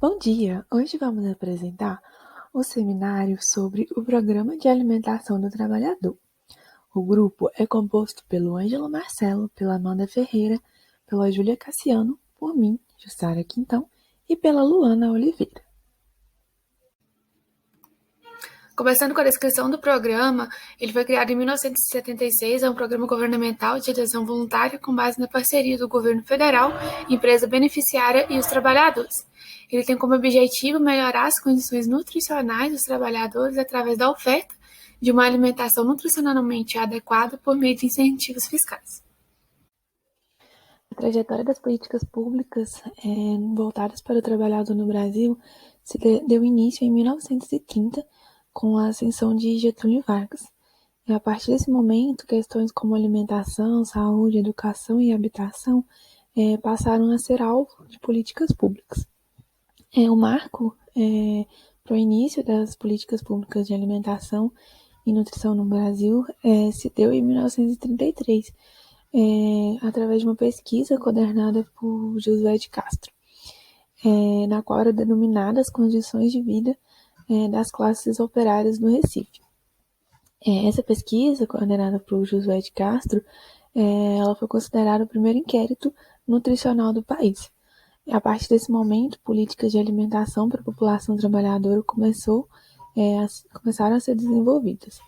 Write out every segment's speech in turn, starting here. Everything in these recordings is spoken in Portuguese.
Bom dia! Hoje vamos apresentar o seminário sobre o Programa de Alimentação do Trabalhador. O grupo é composto pelo Ângelo Marcelo, pela Amanda Ferreira, pela Júlia Cassiano, por mim, Jussara Quintão, e pela Luana Oliveira. Começando com a descrição do programa, ele foi criado em 1976, é um programa governamental de adesão voluntária com base na parceria do governo federal, empresa beneficiária e os trabalhadores. Ele tem como objetivo melhorar as condições nutricionais dos trabalhadores através da oferta de uma alimentação nutricionalmente adequada por meio de incentivos fiscais. A trajetória das políticas públicas voltadas para o trabalhador no Brasil deu início em 1930, com a ascensão de Getúlio Vargas. A partir desse momento, questões como alimentação, saúde, educação e habitação passaram a ser alvo de políticas públicas. O marco para o início das políticas públicas de alimentação e nutrição no Brasil se deu em 1933, através de uma pesquisa coordenada por Josué de Castro, na qual eram denominadas as condições de vida das classes operárias do Recife. Essa pesquisa, coordenada por Josué de Castro, ela foi considerada o primeiro inquérito nutricional do país. A partir desse momento, políticas de alimentação para a população trabalhadora começaram a ser desenvolvidas.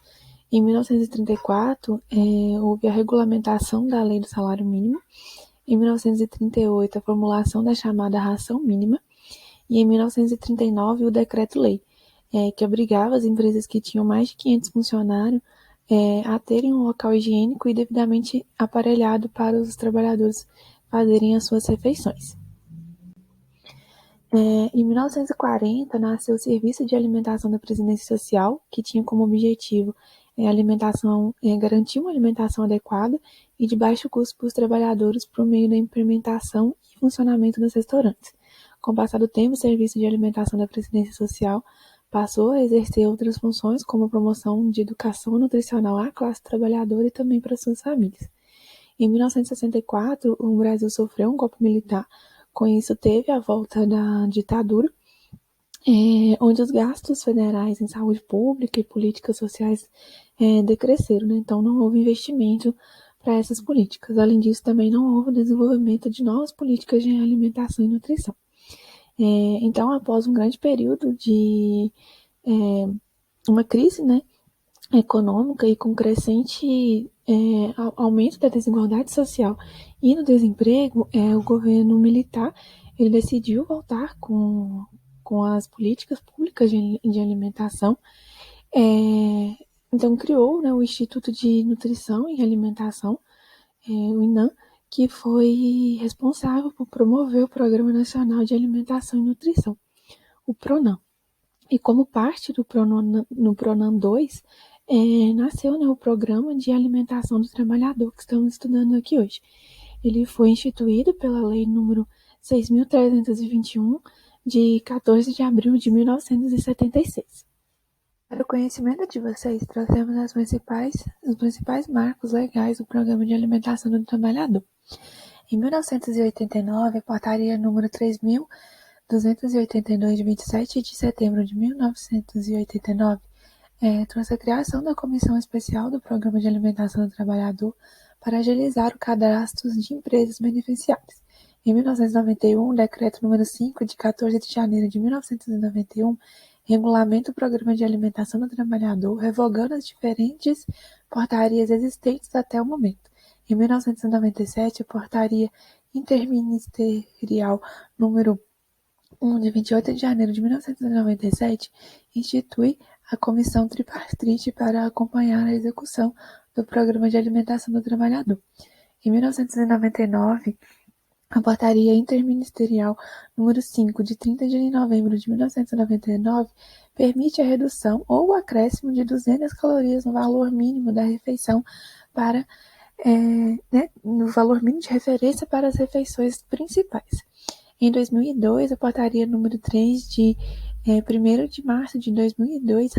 Em 1934, houve a regulamentação da Lei do Salário Mínimo. Em 1938, a formulação da chamada ração mínima. E em 1939, o Decreto-Lei, que obrigava as empresas que tinham mais de 500 funcionários a terem um local higiênico e devidamente aparelhado para os trabalhadores fazerem as suas refeições. Em 1940, nasceu o Serviço de Alimentação da Previdência Social, que tinha como objetivo garantir uma alimentação adequada e de baixo custo para os trabalhadores por meio da implementação e funcionamento dos restaurantes. Com o passar do tempo, o Serviço de Alimentação da Previdência Social passou a exercer outras funções, como a promoção de educação nutricional à classe trabalhadora e também para suas famílias. Em 1964, o Brasil sofreu um golpe militar. Com isso, teve a volta da ditadura, onde os gastos federais em saúde pública e políticas sociais decresceram, né? Então não houve investimento para essas políticas. Além disso, também não houve desenvolvimento de novas políticas de alimentação e nutrição. Então, após um grande período de uma crise, né, econômica e com crescente aumento da desigualdade social e no desemprego, o governo militar ele decidiu voltar com as políticas públicas de alimentação. Então criou, né, o Instituto de Nutrição e Alimentação, o INAM, que foi responsável por promover o Programa Nacional de Alimentação e Nutrição, o PRONAM. E como parte do PRONAM 2, nasceu, né, o Programa de Alimentação do Trabalhador, que estamos estudando aqui hoje. Ele foi instituído pela Lei número 6.321, de 14 de abril de 1976. Para o conhecimento de vocês, trouxemos os principais marcos legais do Programa de Alimentação do Trabalhador. Em 1989, a portaria número 3.282, de 27 de setembro de 1989, trouxe a criação da Comissão Especial do Programa de Alimentação do Trabalhador para agilizar o cadastro de empresas beneficiárias. Em 1991, o Decreto número 5, de 14 de janeiro de 1991, regulamenta o Programa de Alimentação do Trabalhador, revogando as diferentes portarias existentes até o momento. Em 1997, a Portaria Interministerial número 1, de 28 de janeiro de 1997, institui a Comissão Tripartite para acompanhar a execução do Programa de Alimentação do Trabalhador. Em 1999, a Portaria Interministerial número 5, de 30 de novembro de 1999, permite a redução ou o acréscimo de 200 calorias no valor mínimo da refeição no valor mínimo de referência para as refeições principais. Em 2002, a Portaria número 3, de 1º de março de 2002,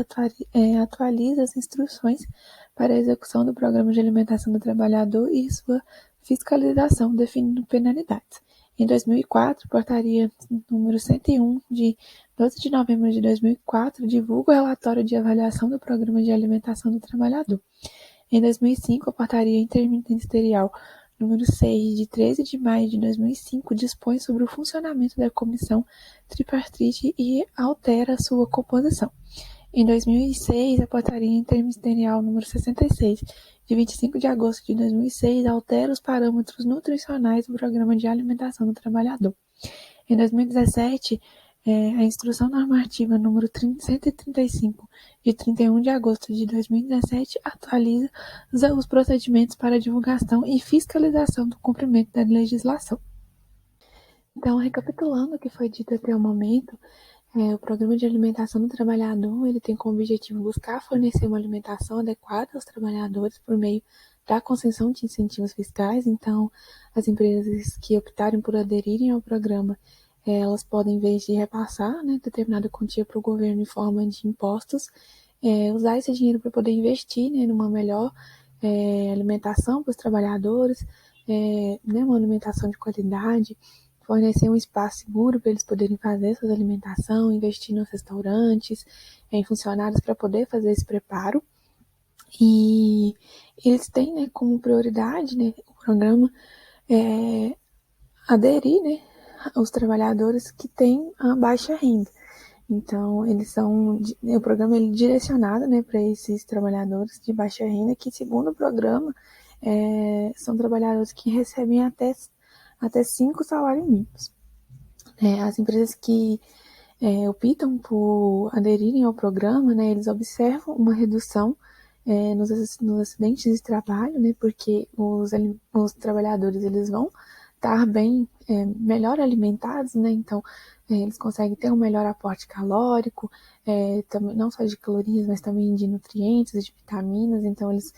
atualiza as instruções para a execução do Programa de Alimentação do Trabalhador e sua fiscalização, definindo penalidades. Em 2004, portaria número 101, de 12 de novembro de 2004, divulga o relatório de avaliação do Programa de Alimentação do Trabalhador. Em 2005, a portaria interministerial número 6, de 13 de maio de 2005, dispõe sobre o funcionamento da comissão tripartite e altera sua composição. Em 2006, a portaria interministerial número 66, de 25 de agosto de 2006, altera os parâmetros nutricionais do Programa de Alimentação do Trabalhador. Em 2017, a Instrução Normativa número 135, de 31 de agosto de 2017, atualiza os procedimentos para divulgação e fiscalização do cumprimento da legislação. Então, recapitulando o que foi dito até o momento, o Programa de Alimentação do Trabalhador, ele tem como objetivo buscar fornecer uma alimentação adequada aos trabalhadores por meio da concessão de incentivos fiscais. Então, as empresas que optarem por aderirem ao programa, elas podem, em vez de repassar, né, determinada quantia para o governo em forma de impostos, usar esse dinheiro para poder investir, né, numa melhor alimentação para os trabalhadores, né, uma alimentação de qualidade, fornecer um espaço seguro para eles poderem fazer suas alimentação, investir nos restaurantes, em funcionários para poder fazer esse preparo. E eles têm, né, como prioridade, né, o programa aderir, né, os trabalhadores que têm a baixa renda. Então, o programa é direcionado, né, para esses trabalhadores de baixa renda, que, segundo o programa, são trabalhadores que recebem até 5 salários mínimos. As empresas que optam por aderirem ao programa, né, eles observam uma redução nos acidentes de trabalho, né, porque os trabalhadores eles vão estar melhor alimentados, né, então eles conseguem ter um melhor aporte calórico, também, não só de calorias, mas também de nutrientes, de vitaminas, então eles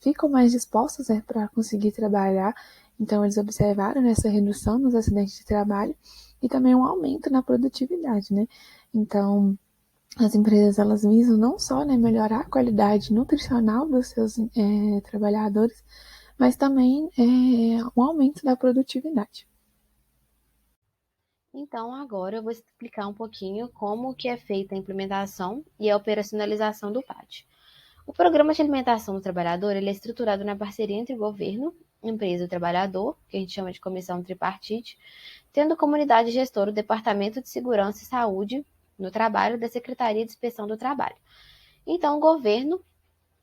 ficam mais dispostos para conseguir trabalhar. Então, eles observaram essa redução nos acidentes de trabalho e também um aumento na produtividade, né? Então, as empresas, elas visam não só, né, melhorar a qualidade nutricional dos seus trabalhadores, mas também um aumento da produtividade. Então, agora eu vou explicar um pouquinho como que é feita a implementação e a operacionalização do PAT. O Programa de Alimentação do Trabalhador ele é estruturado na parceria entre governo, empresa e trabalhador, que a gente chama de comissão tripartite, tendo como unidade gestora o Departamento de Segurança e Saúde no Trabalho da Secretaria de Inspeção do Trabalho. Então, o governo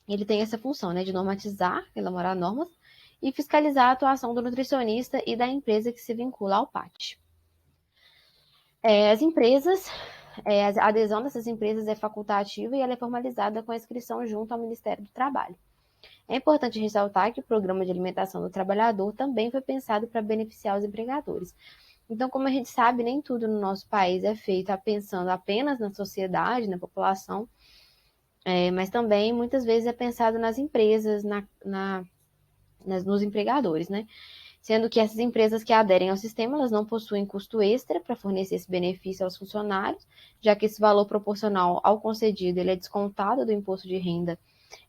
ele tem essa função, né, de normatizar, elaborar normas e fiscalizar a atuação do nutricionista e da empresa que se vincula ao PAT. As empresas, a adesão dessas empresas é facultativa e ela é formalizada com a inscrição junto ao Ministério do Trabalho. É importante ressaltar que o Programa de Alimentação do Trabalhador também foi pensado para beneficiar os empregadores. Então, como a gente sabe, nem tudo no nosso país é feito pensando apenas na sociedade, na população, mas também muitas vezes é pensado nas empresas, nos empregadores, né? Sendo que essas empresas que aderem ao sistema, elas não possuem custo extra para fornecer esse benefício aos funcionários, já que esse valor proporcional ao concedido ele é descontado do imposto de renda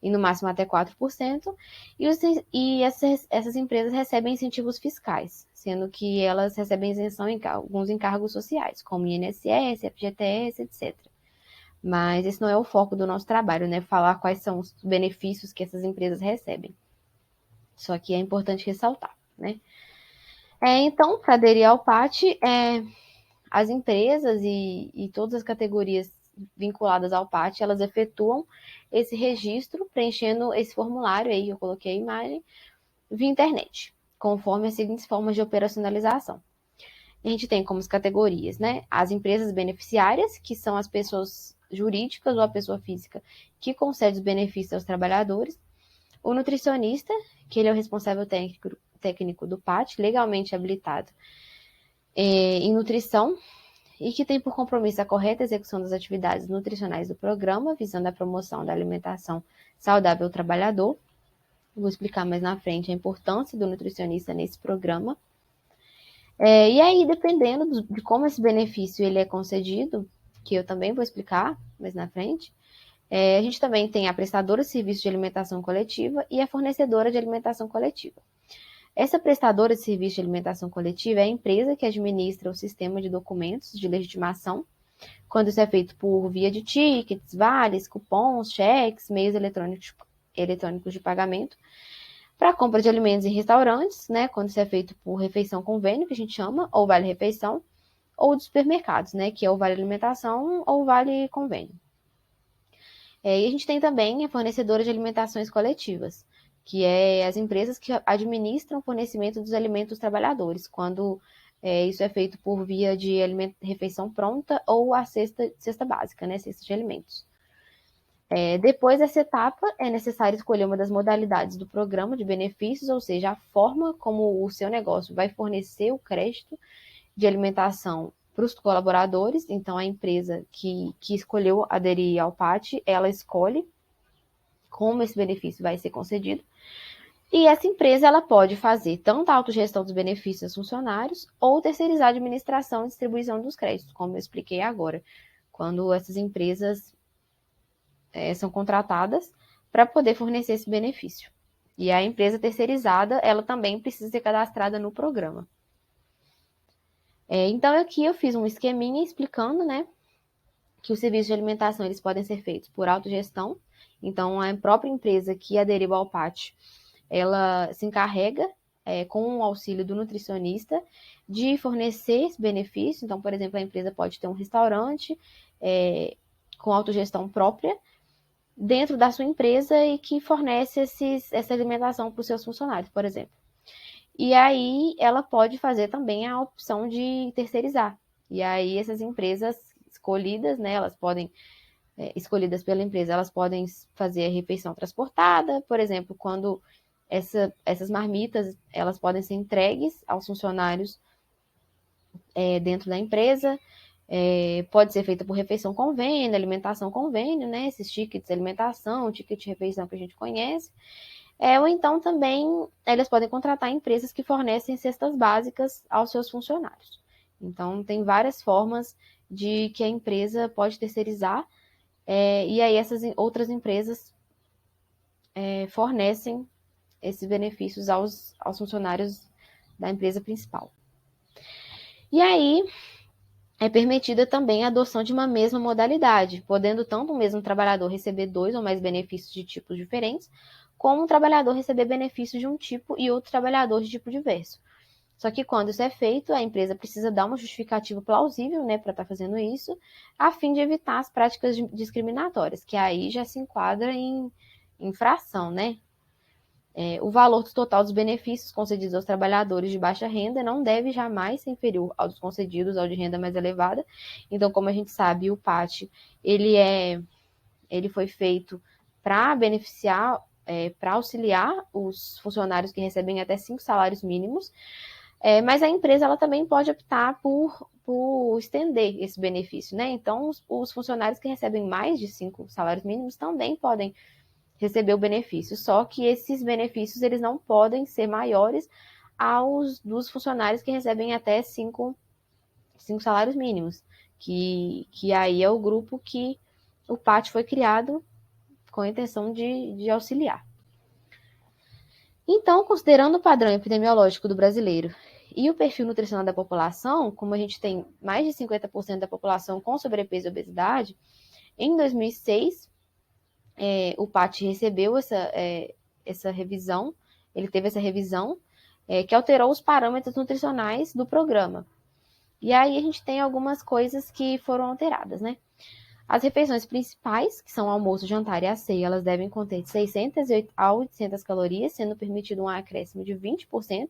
em no máximo até 4%, e essas empresas recebem incentivos fiscais, sendo que elas recebem isenção em alguns encargos sociais, como INSS, FGTS, etc. Mas esse não é o foco do nosso trabalho, né? Falar quais são os benefícios que essas empresas recebem. Só que é importante ressaltar, né? Então, para aderir ao PAT, as empresas e todas as categorias vinculadas ao PAT, elas efetuam esse registro, preenchendo esse formulário aí, eu coloquei a imagem, via internet, conforme as seguintes formas de operacionalização. A gente tem como as categorias, né? As empresas beneficiárias, que são as pessoas jurídicas ou a pessoa física que concede os benefícios aos trabalhadores. O nutricionista, que ele é o responsável técnico do PAT, legalmente habilitado em nutrição, e que tem por compromisso a correta execução das atividades nutricionais do programa, visando a promoção da alimentação saudável ao trabalhador. Vou explicar mais na frente a importância do nutricionista nesse programa. E aí, dependendo de como esse benefício ele é concedido, que eu também vou explicar mais na frente, a gente também tem a prestadora de serviço de alimentação coletiva e a fornecedora de alimentação coletiva. Essa prestadora de serviço de alimentação coletiva é a empresa que administra o sistema de documentos de legitimação, quando isso é feito por via de tickets, vales, cupons, cheques, meios eletrônicos de pagamento, para compra de alimentos em restaurantes, né, quando isso é feito por refeição convênio, que a gente chama, ou vale-refeição, ou de supermercados, né, que é o vale alimentação ou vale convênio. E a gente tem também a fornecedora de alimentações coletivas, que é as empresas que administram o fornecimento dos alimentos dos trabalhadores, quando isso é feito por via de refeição pronta ou a cesta básica, né, cesta de alimentos. Depois dessa etapa, é necessário escolher uma das modalidades do programa de benefícios, ou seja, a forma como o seu negócio vai fornecer o crédito de alimentação para os colaboradores. Então, a empresa que escolheu aderir ao PAT, ela escolhe como esse benefício vai ser concedido. E essa empresa ela pode fazer tanto a autogestão dos benefícios aos funcionários ou terceirizar a administração e distribuição dos créditos, como eu expliquei agora, quando essas empresas são contratadas para poder fornecer esse benefício. E a empresa terceirizada, ela também precisa ser cadastrada no programa. Então, aqui eu fiz um esqueminha explicando, né, que os serviços de alimentação eles podem ser feitos por autogestão. Então, a própria empresa que aderiu ao PAT, ela se encarrega, com o auxílio do nutricionista, de fornecer esse benefício. Então, por exemplo, a empresa pode ter um restaurante com autogestão própria dentro da sua empresa e que fornece essa alimentação para os seus funcionários, por exemplo. E aí, ela pode fazer também a opção de terceirizar. E aí, essas empresas escolhidas, né, elas podem, escolhidas pela empresa, elas podem fazer a refeição transportada, por exemplo, quando essas marmitas, elas podem ser entregues aos funcionários dentro da empresa, pode ser feita por refeição convênio, alimentação convênio, né, esses tickets de alimentação, ticket de refeição que a gente conhece. Ou então também elas podem contratar empresas que fornecem cestas básicas aos seus funcionários. Então, tem várias formas de que a empresa pode terceirizar, e aí essas outras empresas fornecem esses benefícios aos funcionários da empresa principal. E aí, é permitida também a adoção de uma mesma modalidade, podendo tanto o mesmo trabalhador receber 2 ou mais benefícios de tipos diferentes, como um trabalhador receber benefícios de um tipo e outro trabalhador de tipo diverso. Só que quando isso é feito, a empresa precisa dar uma justificativa plausível, né, para estar fazendo isso, a fim de evitar as práticas discriminatórias, que aí já se enquadra em infração, né? O valor total dos benefícios concedidos aos trabalhadores de baixa renda não deve jamais ser inferior aos concedidos ao de renda mais elevada. Então, como a gente sabe, o PAT ele foi feito para beneficiar, para auxiliar os funcionários que recebem até 5 salários mínimos, mas a empresa ela também pode optar por estender esse benefício, né? Então, os funcionários que recebem mais de 5 salários mínimos também podem receber o benefício, só que esses benefícios eles não podem ser maiores aos dos funcionários que recebem até 5 salários mínimos, que aí é o grupo que o PAT foi criado com a intenção de auxiliar. Então, considerando o padrão epidemiológico do brasileiro e o perfil nutricional da população, como a gente tem mais de 50% da população com sobrepeso e obesidade, em 2006, o PAT recebeu essa revisão, ele teve essa revisão que alterou os parâmetros nutricionais do programa. E aí a gente tem algumas coisas que foram alteradas, né? As refeições principais, que são almoço, jantar e a ceia, elas devem conter de 600 a 800 calorias, sendo permitido um acréscimo de 20%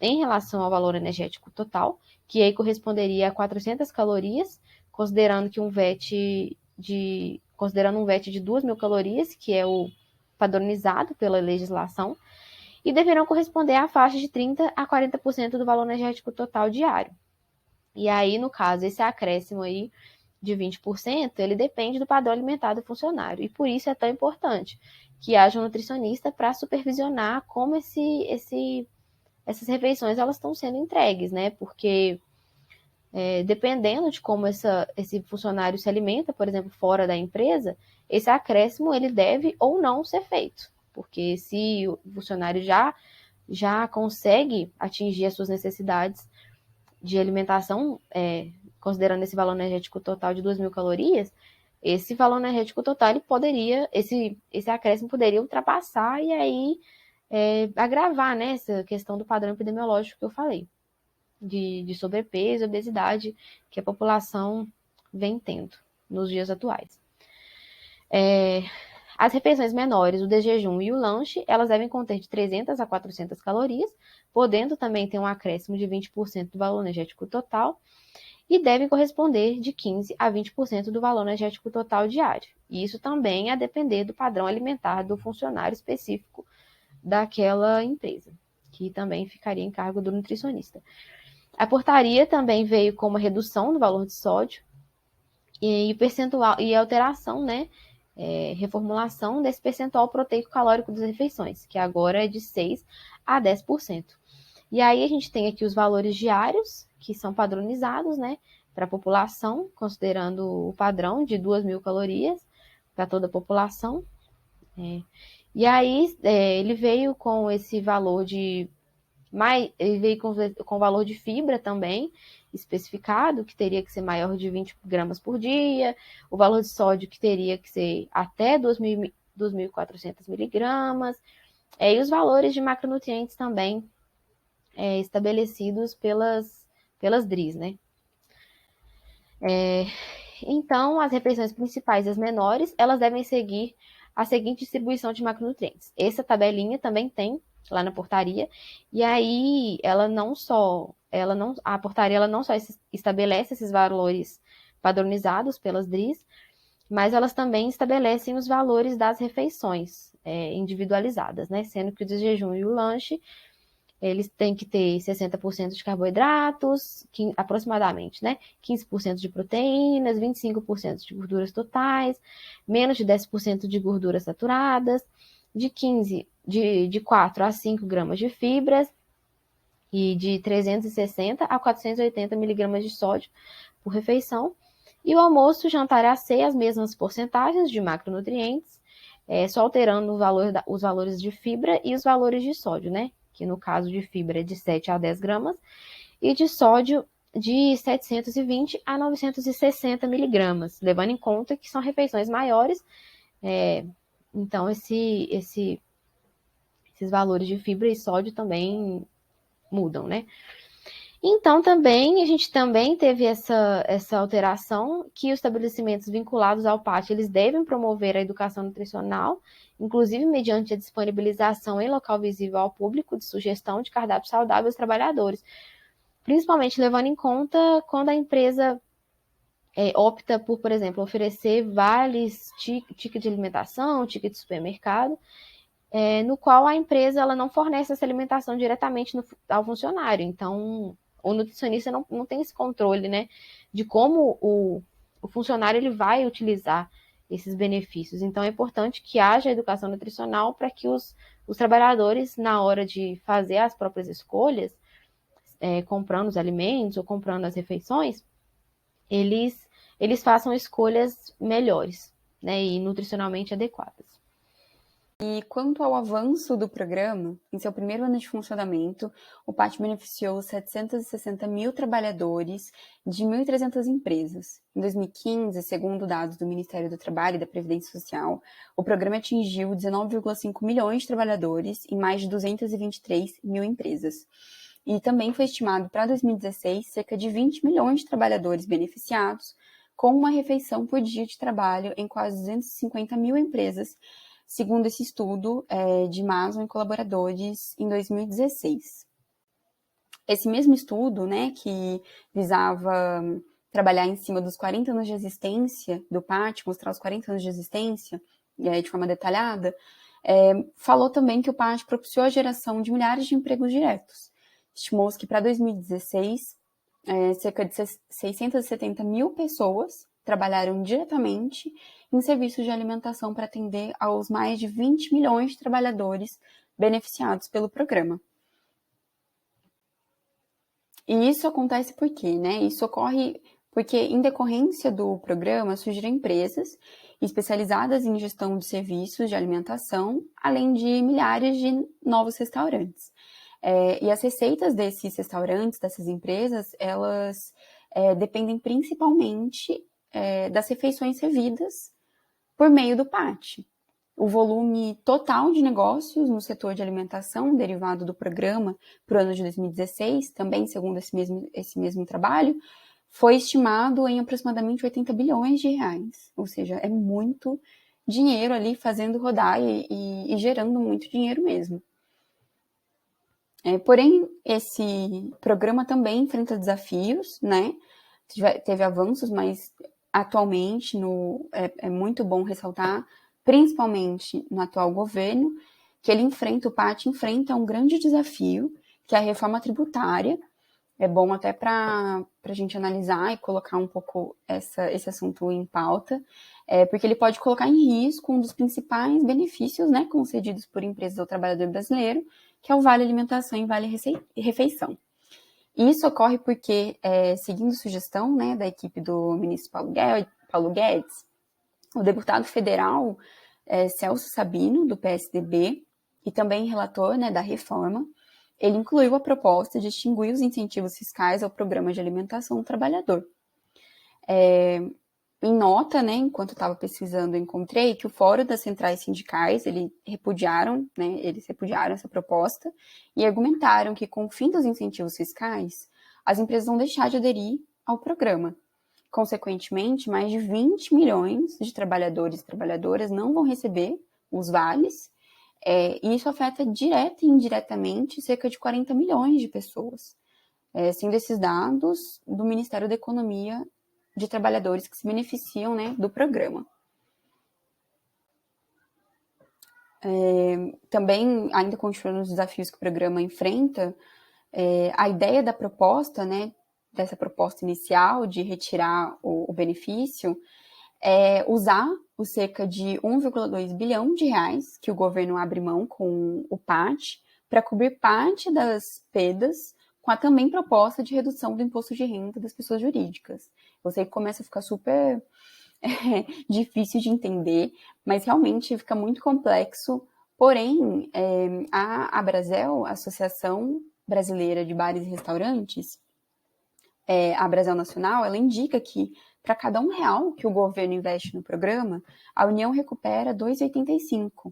em relação ao valor energético total, que aí corresponderia a 400 calorias, considerando um VET de 2.000 calorias, que é o padronizado pela legislação, e deverão corresponder à faixa de 30% a 40% do valor energético total diário. E aí, no caso, esse acréscimo aí de 20%, ele depende do padrão alimentar do funcionário. E por isso é tão importante que haja um nutricionista para supervisionar como essas refeições elas estão sendo entregues, né? Porque dependendo de como esse funcionário se alimenta, por exemplo, fora da empresa, esse acréscimo ele deve ou não ser feito. Porque se o funcionário já já consegue atingir as suas necessidades de alimentação, considerando esse valor energético total de 2.000 calorias, esse valor energético total, ele poderia, esse acréscimo poderia ultrapassar e aí agravar, né, essa questão do padrão epidemiológico que eu falei, de sobrepeso e obesidade que a população vem tendo nos dias atuais. As refeições menores, o de jejum e o lanche, elas devem conter de 300 a 400 calorias, podendo também ter um acréscimo de 20% do valor energético total, e devem corresponder de 15% a 20% do valor energético total diário. E isso também a depender do padrão alimentar do funcionário específico daquela empresa, que também ficaria em cargo do nutricionista. A portaria também veio com uma redução do valor de sódio e percentual e alteração, né, reformulação desse percentual proteico calórico das refeições, que agora é de 6 a 10%. E aí a gente tem aqui os valores diários, que são padronizados, né, para a população, considerando o padrão de 2.000 calorias para toda a população. E aí ele veio com esse valor ele veio com valor de fibra também, especificado, que teria que ser maior de 20 gramas por dia, o valor de sódio que teria que ser até 2.400 miligramas, e os valores de macronutrientes também estabelecidos pelas DRIs, né? Então, as refeições principais e as menores, elas devem seguir a seguinte distribuição de macronutrientes. Essa tabelinha também tem lá na portaria, e aí a portaria ela não só estabelece esses valores padronizados pelas DRIs, mas elas também estabelecem os valores das refeições individualizadas, né? Sendo que o de jejum e o lanche, eles têm que ter 60% de carboidratos, aproximadamente, né? 15% de proteínas, 25% de gorduras totais, menos de 10% de gorduras saturadas, de 4 a 5 gramas de fibras e de 360 a 480 miligramas de sódio por refeição. E o almoço, jantar e a ceia, as mesmas porcentagens de macronutrientes, só alterando os valores de fibra e os valores de sódio, né? Que no caso de fibra é de 7 a 10 gramas, e de sódio de 720 a 960 miligramas, levando em conta que são refeições maiores, então esses valores de fibra e sódio também mudam, né? Então, também, a gente também teve essa alteração, que os estabelecimentos vinculados ao PAT, eles devem promover a educação nutricional, inclusive mediante a disponibilização em local visível ao público de sugestão de cardápio saudável aos trabalhadores, principalmente levando em conta quando a empresa opta por exemplo, oferecer vales, ticket de alimentação, ticket de supermercado, no qual a empresa ela não fornece essa alimentação diretamente ao funcionário. Então, o nutricionista não tem esse controle, né, de como o funcionário ele vai utilizar esses benefícios. Então, é importante que haja educação nutricional para que os trabalhadores, na hora de fazer as próprias escolhas, comprando os alimentos ou comprando as refeições, eles façam escolhas melhores, né, e nutricionalmente adequadas. E quanto ao avanço do programa, em seu primeiro ano de funcionamento, o PAT beneficiou 760 mil trabalhadores de 1.300 empresas. Em 2015, segundo dados do Ministério do Trabalho e da Previdência Social, o programa atingiu 19,5 milhões de trabalhadores em mais de 223 mil empresas. E também foi estimado para 2016 cerca de 20 milhões de trabalhadores beneficiados, com uma refeição por dia de trabalho em quase 250 mil empresas, segundo esse estudo de Mason e colaboradores em 2016. Esse mesmo estudo, né, que visava trabalhar em cima dos 40 anos de existência do PAT, mostrar os 40 anos de existência de forma detalhada, falou também que o PAT propiciou a geração de milhares de empregos diretos. Estimou-se que para 2016, cerca de 670 mil pessoas trabalharam diretamente em serviços de alimentação para atender aos mais de 20 milhões de trabalhadores beneficiados pelo programa. E isso acontece por quê, né? Isso ocorre porque, em decorrência do programa, surgiram empresas especializadas em gestão de serviços de alimentação, além de milhares de novos restaurantes. E as receitas desses restaurantes, dessas empresas, elas dependem principalmente das refeições servidas por meio do PAT. O volume total de negócios no setor de alimentação, derivado do programa para o ano de 2016, também segundo esse mesmo trabalho, foi estimado em aproximadamente 80 bilhões de reais. Ou seja, é muito dinheiro ali fazendo rodar e gerando muito dinheiro mesmo. Porém, esse programa também enfrenta desafios, né? Teve avanços, mas atualmente é muito bom ressaltar, principalmente no atual governo, que o PAT enfrenta um grande desafio, que é a reforma tributária. É bom até para a gente analisar e colocar um pouco esse assunto em pauta, porque ele pode colocar em risco um dos principais benefícios, né, concedidos por empresas ao trabalhador brasileiro, que é o Vale Alimentação e Vale Refeição. Isso ocorre porque, seguindo sugestão, né, da equipe do ministro Paulo Guedes, o deputado federal Celso Sabino, do PSDB, e também relator, né, da reforma, ele incluiu a proposta de extinguir os incentivos fiscais ao programa de alimentação do trabalhador. Em nota, né, enquanto eu estava pesquisando, eu encontrei que o Fórum das Centrais Sindicais, eles repudiaram essa proposta e argumentaram que, com o fim dos incentivos fiscais, as empresas vão deixar de aderir ao programa. Consequentemente, mais de 20 milhões de trabalhadores e trabalhadoras não vão receber os vales, e isso afeta direta e indiretamente cerca de 40 milhões de pessoas, sendo esses dados do Ministério da Economia de trabalhadores que se beneficiam, né, do programa. Também, ainda continuando os desafios que o programa enfrenta, a ideia da proposta, né, dessa proposta inicial de retirar o benefício, é usar os cerca de 1,2 bilhão de reais que o governo abre mão com o PAT para cobrir parte das perdas, com a também proposta de redução do imposto de renda das pessoas jurídicas. Eu sei que começa a ficar super difícil de entender, mas realmente fica muito complexo. Porém, a Abrazel, a Associação Brasileira de Bares e Restaurantes, a Abrazel Nacional, ela indica que para cada R$1 que o governo investe no programa, a União recupera R$ 2,85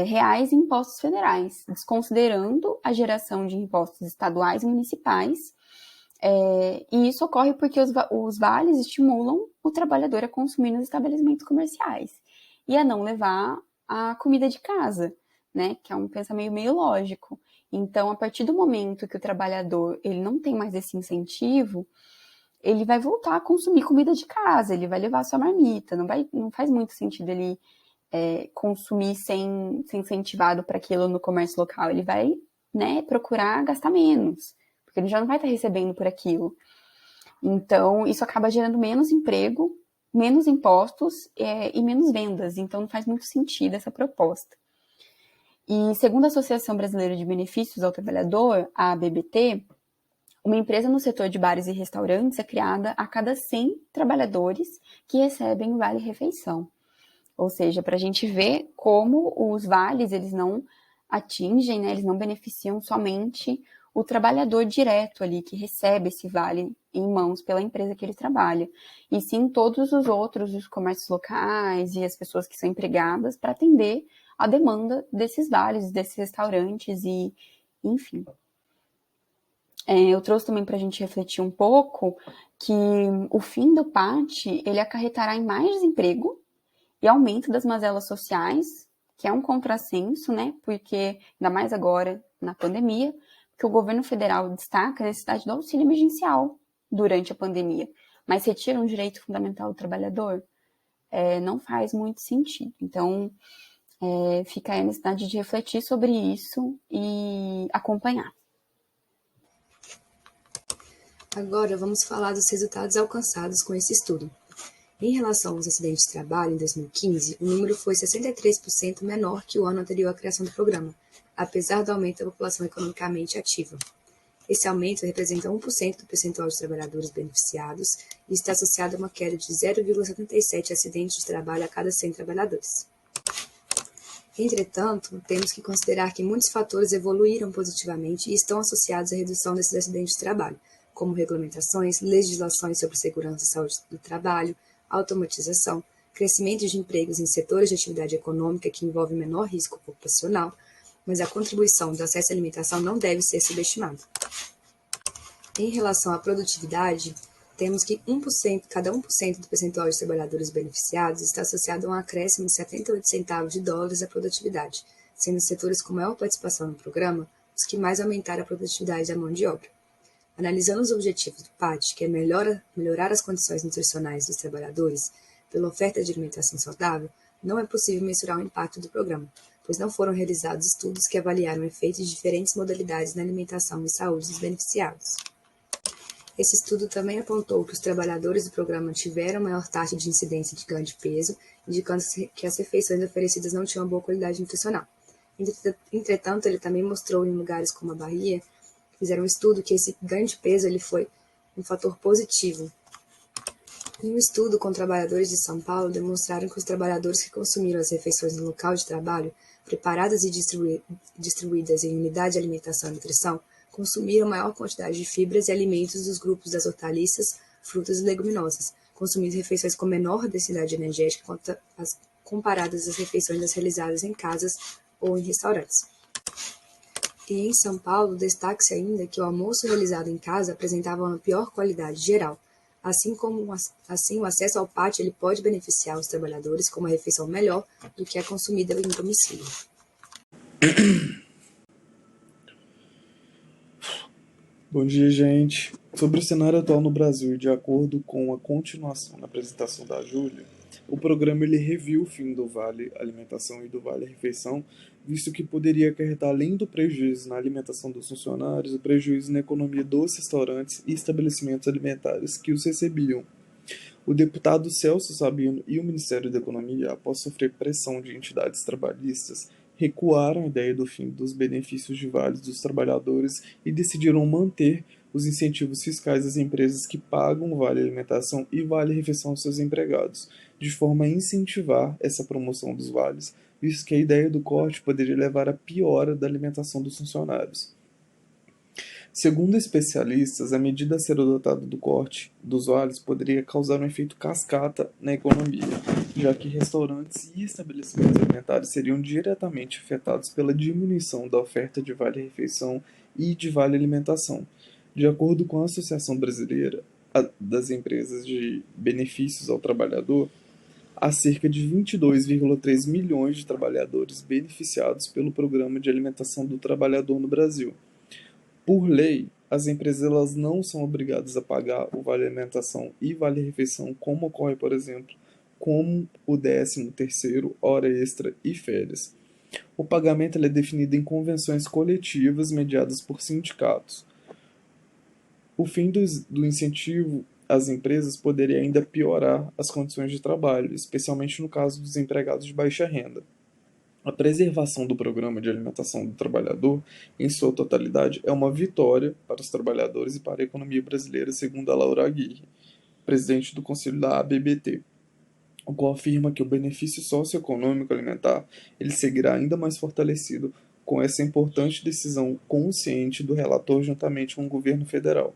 reais em impostos federais, desconsiderando a geração de impostos estaduais e municipais. E isso ocorre porque os vales estimulam o trabalhador a consumir nos estabelecimentos comerciais e a não levar a comida de casa, né? Que é um pensamento meio lógico. Então, a partir do momento que o trabalhador ele não tem mais esse incentivo, ele vai voltar a consumir comida de casa, ele vai levar a sua marmita, não faz muito sentido ele consumir sem ser incentivado para aquilo no comércio local, ele vai, né, procurar gastar menos, porque ele já não vai estar recebendo por aquilo. Então, isso acaba gerando menos emprego, menos impostos e menos vendas, então não faz muito sentido essa proposta. E segundo a Associação Brasileira de Benefícios ao Trabalhador, a ABBT, uma empresa no setor de bares e restaurantes é criada a cada 100 trabalhadores que recebem o Vale Refeição. Ou seja, para a gente ver como os vales, eles não atingem, né, eles não beneficiam somente o trabalhador direto ali, que recebe esse vale em mãos pela empresa que ele trabalha, e sim todos os outros, os comércios locais e as pessoas que são empregadas para atender a demanda desses vales, desses restaurantes e, enfim. Eu trouxe também para a gente refletir um pouco que o fim do PAT, ele acarretará em mais desemprego e aumento das mazelas sociais, que é um contrassenso, né? Porque, ainda mais agora, na pandemia, que o governo federal destaca a necessidade do auxílio emergencial durante a pandemia, mas retira um direito fundamental do trabalhador, não faz muito sentido. Então, fica aí a necessidade de refletir sobre isso e acompanhar. Agora vamos falar dos resultados alcançados com esse estudo. Em relação aos acidentes de trabalho, em 2015, o número foi 63% menor que o ano anterior à criação do programa, apesar do aumento da população economicamente ativa. Esse aumento representa 1% do percentual de trabalhadores beneficiados e está associado a uma queda de 0,77 acidentes de trabalho a cada 100 trabalhadores. Entretanto, temos que considerar que muitos fatores evoluíram positivamente e estão associados à redução desses acidentes de trabalho, como regulamentações, legislações sobre segurança e saúde do trabalho, automatização, crescimento de empregos em setores de atividade econômica que envolvem menor risco ocupacional, mas a contribuição do acesso à alimentação não deve ser subestimada. Em relação à produtividade, temos que cada 1% do percentual de trabalhadores beneficiados está associado a um acréscimo de 78 centavos de dólares à produtividade, sendo os setores com maior participação no programa os que mais aumentaram a produtividade da mão de obra. Analisando os objetivos do PAT, que é melhorar as condições nutricionais dos trabalhadores pela oferta de alimentação saudável, não é possível mensurar o impacto do programa, pois não foram realizados estudos que avaliaram efeitos de diferentes modalidades na alimentação e saúde dos beneficiados. Esse estudo também apontou que os trabalhadores do programa tiveram maior taxa de incidência de ganho de peso, indicando que as refeições oferecidas não tinham boa qualidade nutricional. Entretanto, ele também mostrou em lugares como a Bahia, fizeram um estudo que esse ganho de peso ele foi um fator positivo. Em um estudo com trabalhadores de São Paulo, demonstraram que os trabalhadores que consumiram as refeições no local de trabalho, preparadas e distribuídas em unidade de alimentação e nutrição, consumiram maior quantidade de fibras e alimentos dos grupos das hortaliças, frutas e leguminosas, consumindo refeições com menor densidade energética comparadas às refeições realizadas em casas ou em restaurantes. E em São Paulo, destaque-se ainda que o almoço realizado em casa apresentava uma pior qualidade geral. Assim, o acesso ao PAT ele pode beneficiar os trabalhadores com uma refeição melhor do que a consumida em domicílio. Bom dia, gente. Sobre o cenário atual no Brasil, de acordo com a continuação na apresentação da Júlia, o programa ele reviu o fim do Vale Alimentação e do Vale Refeição, visto que poderia acarretar, além do prejuízo na alimentação dos funcionários, o prejuízo na economia dos restaurantes e estabelecimentos alimentares que os recebiam. O deputado Celso Sabino e o Ministério da Economia, após sofrer pressão de entidades trabalhistas, recuaram a ideia do fim dos benefícios de vales dos trabalhadores e decidiram manter os incentivos fiscais às empresas que pagam vale alimentação e vale refeição aos seus empregados, de forma a incentivar essa promoção dos vales, visto que a ideia do corte poderia levar à piora da alimentação dos funcionários. Segundo especialistas, a medida a ser adotada do corte dos vales poderia causar um efeito cascata na economia, já que restaurantes e estabelecimentos alimentares seriam diretamente afetados pela diminuição da oferta de vale-refeição e de vale-alimentação. De acordo com a Associação Brasileira das Empresas de Benefícios ao Trabalhador, há cerca de 22,3 milhões de trabalhadores beneficiados pelo Programa de Alimentação do Trabalhador no Brasil. Por lei, as empresas elas não são obrigadas a pagar o vale-alimentação e vale-refeição, como ocorre, por exemplo, como o 13º, hora extra e férias. O pagamento é definido em convenções coletivas mediadas por sindicatos. O fim do incentivo às empresas poderia ainda piorar as condições de trabalho, especialmente no caso dos empregados de baixa renda. A preservação do programa de alimentação do trabalhador, em sua totalidade, é uma vitória para os trabalhadores e para a economia brasileira, segundo a Laura Aguirre, presidente do Conselho da ABBT, o qual afirma que o benefício socioeconômico alimentar ele seguirá ainda mais fortalecido com essa importante decisão consciente do relator juntamente com o governo federal.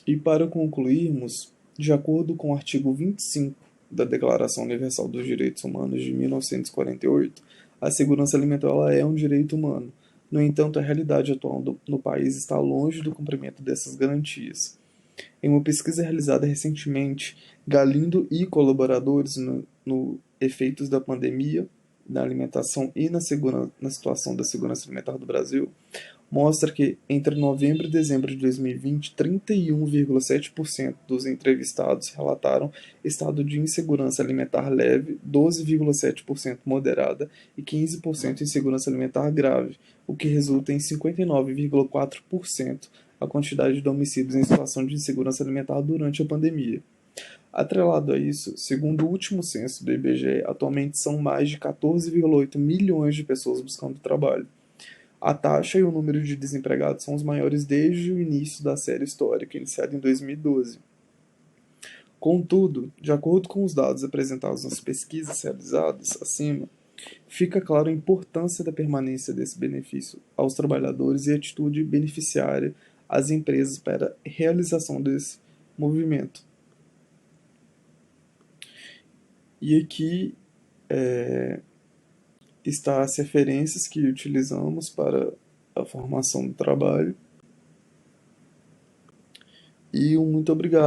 E para concluirmos, de acordo com o artigo 25 da Declaração Universal dos Direitos Humanos de 1948, a segurança alimentar é um direito humano. No entanto, a realidade atual no país está longe do cumprimento dessas garantias. Em uma pesquisa realizada recentemente, Galindo e colaboradores no efeitos da pandemia na alimentação e na situação da segurança alimentar do Brasil, mostra que entre novembro e dezembro de 2020, 31,7% dos entrevistados relataram estado de insegurança alimentar leve, 12,7% moderada e 15% insegurança alimentar grave, o que resulta em 59,4% a quantidade de homicídios em situação de insegurança alimentar durante a pandemia. Atrelado a isso, segundo o último censo do IBGE, atualmente são mais de 14,8 milhões de pessoas buscando trabalho. A taxa e o número de desempregados são os maiores desde o início da série histórica, iniciada em 2012. Contudo, de acordo com os dados apresentados nas pesquisas realizadas acima, fica claro a importância da permanência desse benefício aos trabalhadores e a atitude beneficiária às empresas para a realização desse movimento. E aqui está as referências que utilizamos para a formação do trabalho. E muito obrigado.